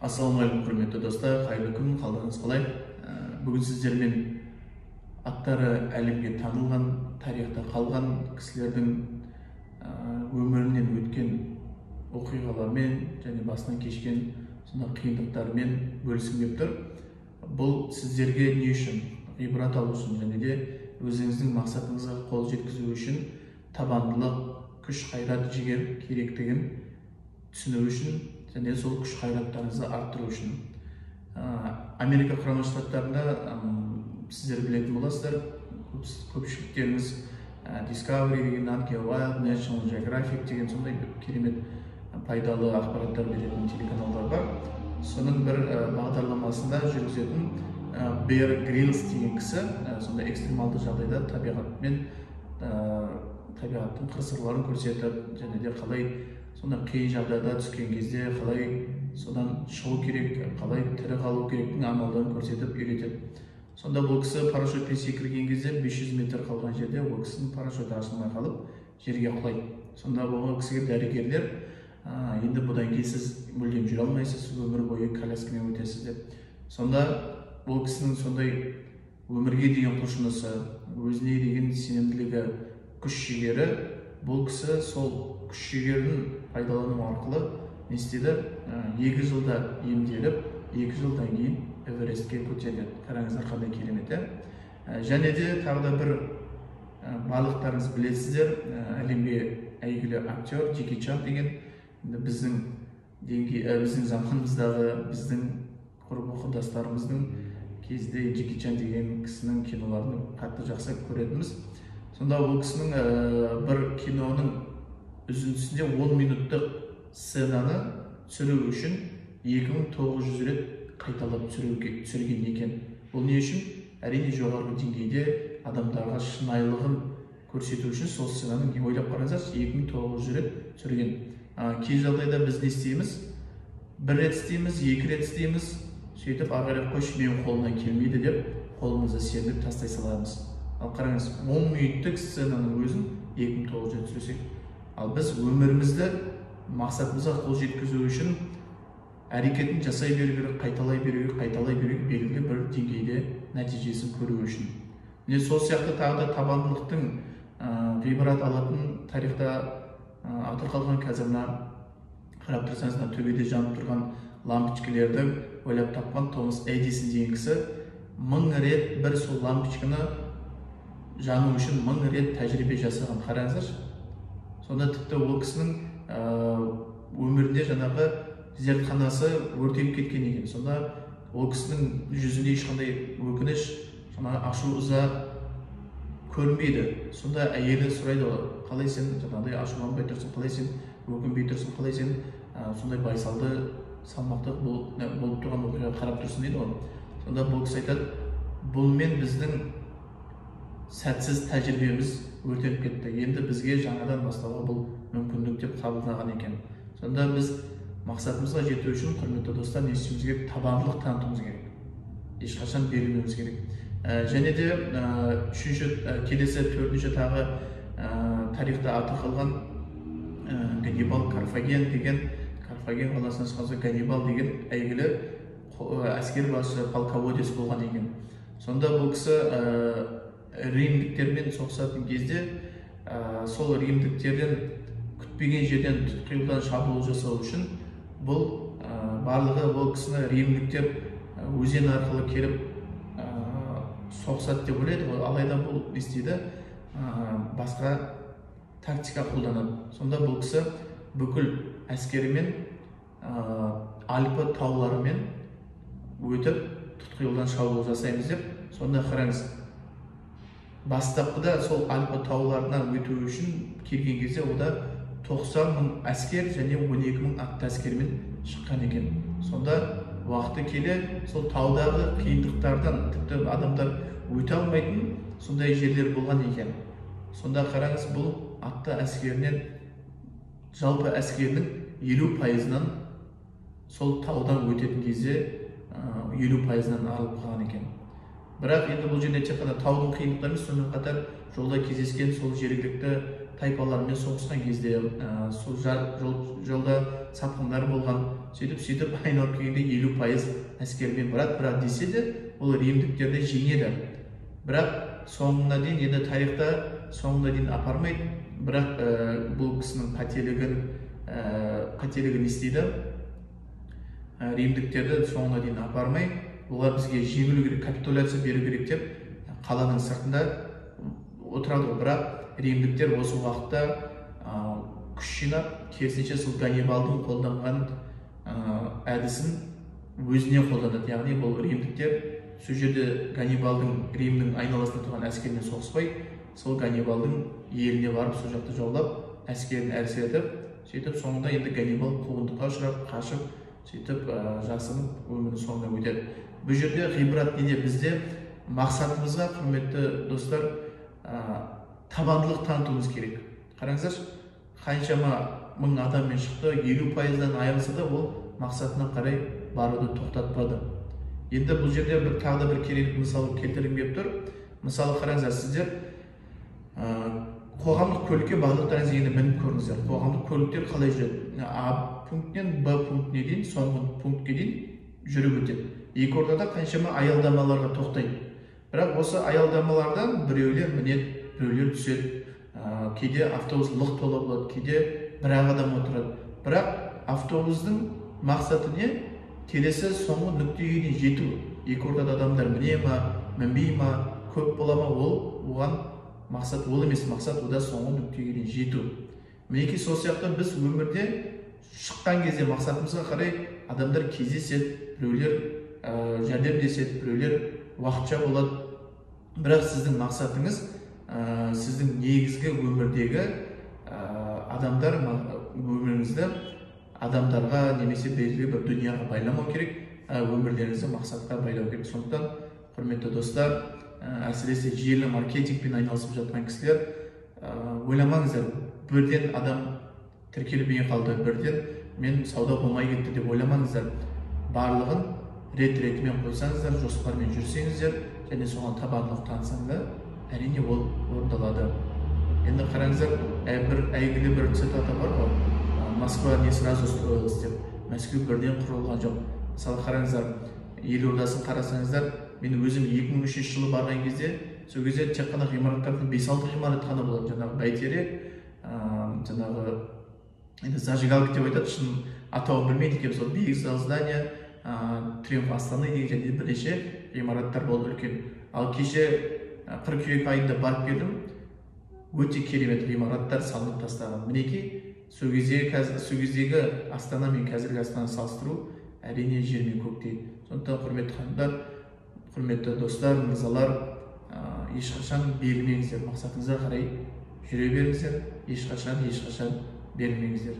Ассалаумағалейкум құрметті достар, қайырлы күн, қалдарыңыз қалай? Бүгін сіздермен аттары әлемге танылған, тарихта қалған кісілердің өмірінен өткен оқиғалармен және басынан кешкен сонда қиындықтармен бөліскім келіп тұр. Бұл сіздерге не үшін ғибрат алу үшін және де өзіңіздің мақсатыңызға қол жеткізу үшін табандылық, күш, қайрат, жігер керектігін түсіну үшін және сол күш қайраттарыңызды арттыру үшін. Америка құрама штаттарында сіздер білетін боласыздар, көпшіліктеріңіз Discovery деген, Nat Geo Wild, National Geographic деген сондай керемет пайдалы ақпараттар беретін телеканалдар бар. Соның бір бағдарламасында жүргізетін Bear Grylls деген кісі сондай экстремалды жағдайда табиғаттың қыр-сырларын көрсетіп, және де қалай сонда қиын жағдайда түскен кезде қалай содан шығу керек, қалай тірі қалу керектің амалдарын көрсетіп үйретеді. Сонда бұл кісі парашютпен секірген кезде 500 метр қалған жерде ол кісінің парашюті ашылмай қалып жерге құлайды. Сонда бұл кісіге дәрігерлер енді бұдан кейін сіз мүлдем жүре алмайсыз, өмір бойы коляскамен өтесіз деп. Сонда бұл кісінің сондай өмірге деген құлшынысы, өзіне деген сенімділігі, күш-жігері, бұл кісі сол күш-жігерін пайдалану арқылы не істеді? 2 жылда емделіп, 2 жылдан кейін Эверестке көтеріледі. Қараңыздар қандай керемет. Және де тағы да бір барлықтарыңыз білесіздер, әлемге әйгілі актер Джеки Чан деген, біздің заманымыздағы, біздің құрдастарымыздың кезде Джеки Чан деген кісінің киноларын қатты жақсы көретініміз. Сонда бұл кісінің бір киноның үзіндісінде 10 минуттық сценаны түсіру үшін 2900 рет қайталап түсірген екен. Бұл не үшін? Әрине жоғарғы деңгейде адамдарға шынайылығын көрсету үшін сол сценаны ойлап қараңыздар, 2900 рет түсірген. Кей жағдайда біз не істейміз? 1 рет істейміз, 2 рет істейміз, сөйтіп ағайрақ қойшы менің қолымнан келмейді деп қолымызды сермеп тастай саламыз. Ал қараңыз, 10 минуттық сценаның өзін 2900 рет түсірсек. Ал біз өмірімізді мақсатымызға қол жеткізу үшін әрекетін жасай беру керек, қайталай беру керек, белгілі бір деңгейде нәтижесін көру үшін. Міне сол сияқты тағы да табандылықтың ғибрат алатын тарихта аты қалған қазір мына қарап тұрсаңыз, төбеде жанып тұрған лампочкалерді ойлап тапқан Томас Эдисон деген кісі 1000 рет бір сол лампочканы жану үшін 1000 рет тәжірибе жасаған. Қараңыздаршы. Сонда тіпті ол кісінің өмірінде жаңағы зертханасы өртеніп кеткен екен. Сонда ол кісінің жүзінде ешқандай өкініш, ашу ыза көрінбейді. Сонда әйелі сұрайды, қалай сен жаңағыдай ашуланбай тұрсың, қалай сен өкінбей тұрсың, қалай сен сондай байсалды, салмақты болып тұрған оқиға қарап тұрсың дейді ғой. Сонда бұл кісі айтады, бұнымен біздің сәтсіз тәжірибеміз өртеніп кетті. Енді бізге жаңадан бастауға бұл мүмкіндік деп қабылдаған екен. Сонда біз мақсатымызға жету үшін, құрметті достар, не істеуіміз керек? Табандылық танытуымыз керек. Ешқашан берілмеуіміз керек. Және де келесі 4-ші тағы тарихта аты қалған Ганнибал Карфаген деген, Карфаген қаласынан шыққан Ганнибал деген әйгілі әскер басшы, полководец болған екен. Сонда бұл кісі римдіктермен соғысатын кезде сол римдіктерден күтпеген жерден тұтқиылдан шабуыл жасау үшін бұл барлығы ол кісіні римдіктер өзен арқылы келіп соғысады деп ойлайды. Алайда бұл не істейді? Басқа тактика қолданады. Сонда бұл кісі бүкіл әскерімен Альпі тауларымен өтіп тұтқиылдан шабуыл жасаймыз деп. Сонда қараңыз, бастапқыда сол Альпі тауларынан өту үшін келген кезде ода 90 000 әскер және 12 000 атты әскермен шыққан екен. Сонда уақыты келе сол таудағы қиындықтардан тіпті адамдар өте алмайтын сондай жерлер болған екен. Сонда қараңыз, бұл атты әскерінен, жалпы әскерінің 50%-нан сол таудан өтетін кезде 50%-нан арылып қалған екен. Бірақ енді бұл жерде тек қана таудың қиындықтары емес, сонымен қатар жолда кездескен сол жергілікті тайпалармен соғысқан кезде сол жолда сатқындар болған, сөйтіп айналып келгенде 50% әскермен барады, бірақ десе де ол римдіктерді жеңеді. Бірақ соңына дейін, енді тарихта соңына дейін апармайды, бірақ бұл кісінің қателігін істейді. Римдіктерді соңына дейін апармай, олар бізге жеңілу керек, капитуляция беру керек деп қаланың сыртында отырады. Бірақ римдіктер осы уақытта күш жинап, керісінше сол Ганнибалдың қолданған әдісін өзіне қолданады. Яғни бұл римдіктер сол жерде Ганнибалдың Римнің айналасында тұрған әскермен соғыспай, сол Ганнибалдың еліне барып, сол жақты жаулап, әскерін әлсіретіп, сөйтіп соңында енді Ганнибал қуғындыққа ұшырап, қашып, сөйтіп жасынып өмірінің соңына өтеді. Бұл жерде ғибрат неде? Бізде мақсатымызға, құрметті достар, табандылық танытуымыз керек. Қараңыздар, қаншама мың адаммен шықты, 50%-дан айырылса да ол мақсатына қарай баруды тоқтатпады. Енді бұл жерде тағы да бір керемет мысал келтіргім келіп тұр. Мысалы қараңыздар, сіздер қоғамдық көлікке бағыттарыңыз енді мініп көріңіздер. Қоғамдық көліктер қалай жүреді? А пунктінен Б пунктіне дейін, соңғы пунктке дейін жүріп өтеді. Екі ортада қаншама аялдамаларға тоқтайды. Бірақ осы аялдамалардан біреулер мінеді, біреулер түседі. Кейде автобус лық тола болады, кейде бір-ақ адам отырады. Бірақ автобустың мақсаты не? Келесі соңғы нүктеге дейін жету. Екі ортада адамдар міне ма, мінбей ма, көп бола ма, оған мақсат ол емес, мақсат ода соңғы нүктеге дейін жету. Мінекей сол сияқты біз өмірде шыққан кезде мақсатымызға қарай адамдар кездеседі, біреулер жәрдемдеседі, біреулер уақытша болады. Бірақ сіздің мақсатыңыз, сіздің негізгі өмірдегі адамдар өміріңізді адамдарға немесе белгілі бір дүнияға байламау керек, өмірлеріңізді мақсатқа байлау керек. Сондықтан, құрметті достар, әсіресе желі маркетингпен айналысып жатқан кісілер, ойламаңыздар, бірден адам тіркеліп қалды, бірден мен сауда болмай кетті деп ойламаңыздар. Барлығын рет-ретімен қойсаңыздар, жоспармен жүрсеңіздер, және соған табандылық танысаңыздар, әрине ол орындалады. Енді қараңыздар, әйгілі бір цитата бар ғой, Москва не сразу строилась деп, Мәскеу бірден құрылған жоқ. Мысалы қараңыздар, елордасын қарасаңыздар, мен өзім 2003 жылы барған кезде, сол кезде тек қана ғимараттардың 5-6 ғимарат қана болады. Жаңағы бәйтерек, жаңағы енді зажигалка деп айтады, шын атауын білмейді екен, сол биік здания, Триумф Астана деген және бірнеше ғимараттар болды үлкен. Ал кеше қыркүйек айында барып келдім, өте керемет ғимараттар салынып тастаған. Мінекей сол кездегі Астана мен қазіргі Астана салыстыру әрине жер мен көк дейді. Сондықтан құрметті ханымдар, құрметті достар, мырзалар, ешқашан берілмеңіздер, мақсатыңызға қарай жүре беріңіздер, ешқашан берілмеңіздер.